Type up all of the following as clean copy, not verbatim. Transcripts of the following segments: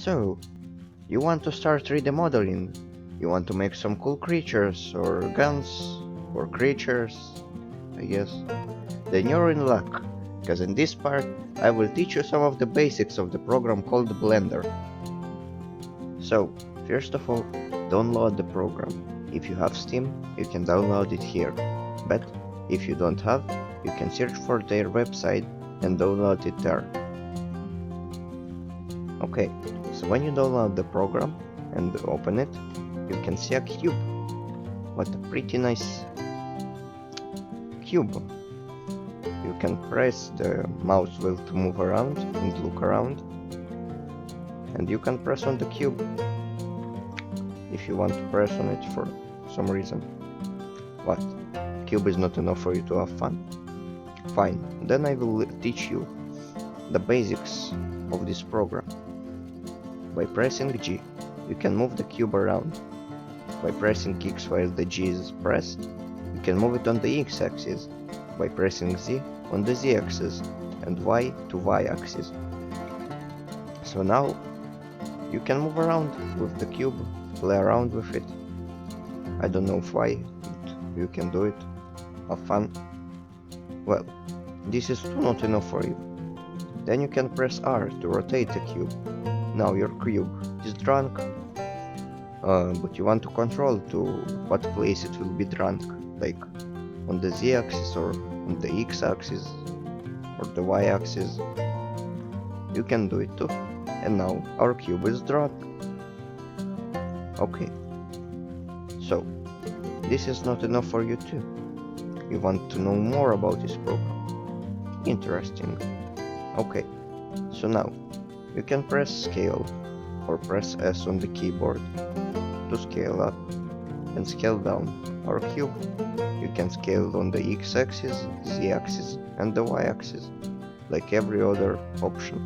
So, you want to start 3D modeling? You want to make some cool creatures or guns or creatures, I guess? Then you're in luck, because in this part I will teach you some of the basics of the program called Blender. So, first of all, download the program. If you have Steam, you can download it here, but if you don't have, you can search for their website and download it there. Okay, so when you download the program and open it, you can see a cube. What a pretty nice cube. You can press the mouse wheel to move around and look around, and you can press on the cube if you want to press on it for some reason. What? Cube is not enough for you to have fun? Fine, then I will teach you the basics of this program. By pressing G, you can move the cube around. By pressing X while the G is pressed, you can move it on the X-axis. By pressing Z on the Z-axis and Y to Y-axis. So now you can move around with the cube, play around with it. I don't know why, but you can do it. Have fun. Well, this is still not enough for you. Then you can press R to rotate the cube. Now your cube is drunk, but you want to control to what place it will be drunk, like on the Z-axis or on the X-axis or the Y-axis. You can do it too. And now our cube is drunk. Okay, so this is not enough for you too. You want to know more about this program. Interesting. Okay, so now you can press scale or press S on the keyboard to scale up and scale down our cube. You can scale on the X-axis, Z-axis and the Y-axis, like every other option.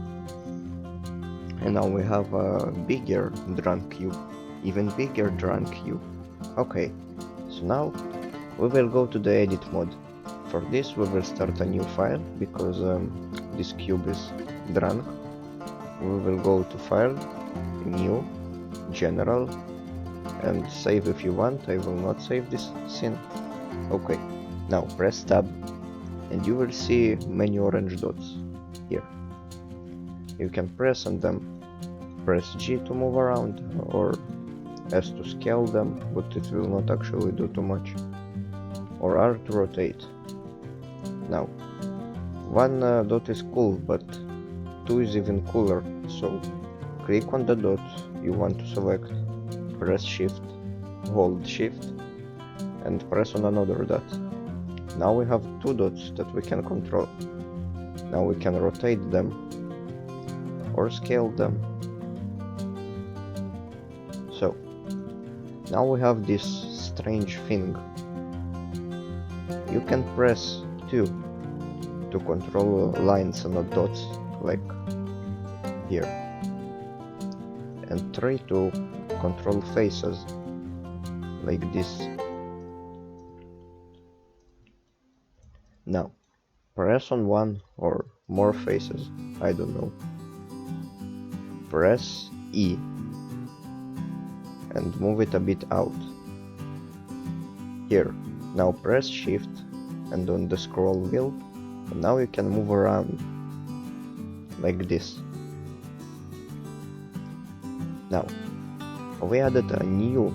And now we have a bigger drunk cube, even bigger drunk cube. Okay, so now we will go to the edit mode. For this we will start a new file, because this cube is drunk. We will go to File, New, General, and save if you want. I will not save this scene. Okay, now press Tab, and you will see many orange dots here. You can press on them. Press G to move around, or S to scale them, but it will not actually do too much. Or R to rotate. Now, one dot is cool, but 2 is even cooler, so click on the dot you want to select, press Shift, hold Shift, and press on another dot. Now we have 2 dots that we can control. Now we can rotate them or scale them. So, now we have this strange thing. You can press 2 to control lines and not dots, like here, and 3 to control faces, like this. Now, press on 1 or more faces, I don't know. Press E and move it a bit out. Here, now press Shift and on the scroll wheel, and now you can move around like this. Now, we added a new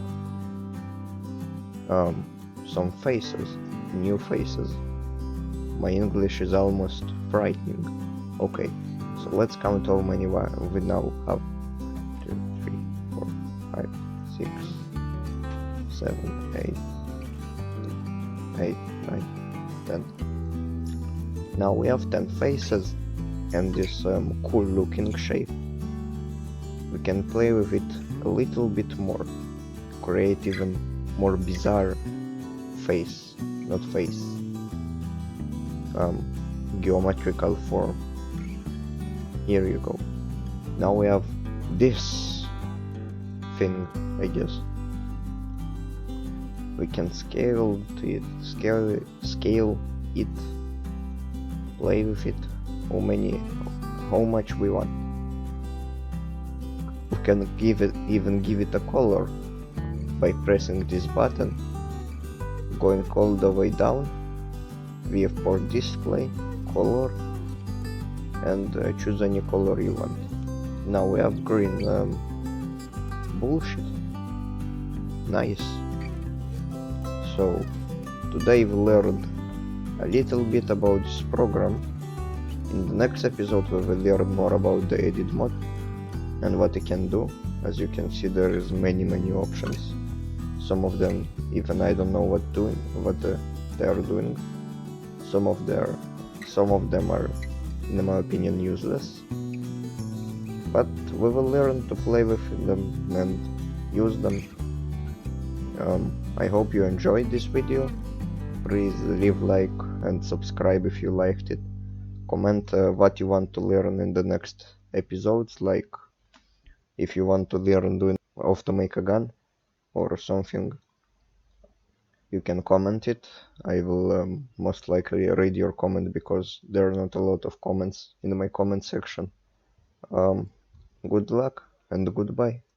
some faces, new faces. My English is almost frightening. Okay, so let's count how many we now have. 2, 3, 4, 5, 6, 7, 8, 9, 10. Now we have 10 faces and this cool looking shape. We can play with it a little bit more, create even more bizarre geometrical form. Here you go. Now we have this thing, I guess. We can scale it, play with it, how much we want. You can even give it a color by pressing this button, going all the way down, viewport display, color, and choose any color you want. Now we have green. Bullshit. Nice. So today we learned a little bit about this program. In the next episode we will learn more about the edit mode and what it can do. As you can see, there is many options. Some of them even I don't know what they are doing. Some of them are, in my opinion, useless. But we will learn to play with them and use them. I hope you enjoyed this video. Please leave like and subscribe if you liked it. Comment what you want to learn in the next episodes, like if you want to learn how to make a gun or something. You can comment it. I will most likely read your comment because there are not a lot of comments in my comment section. Good luck and goodbye.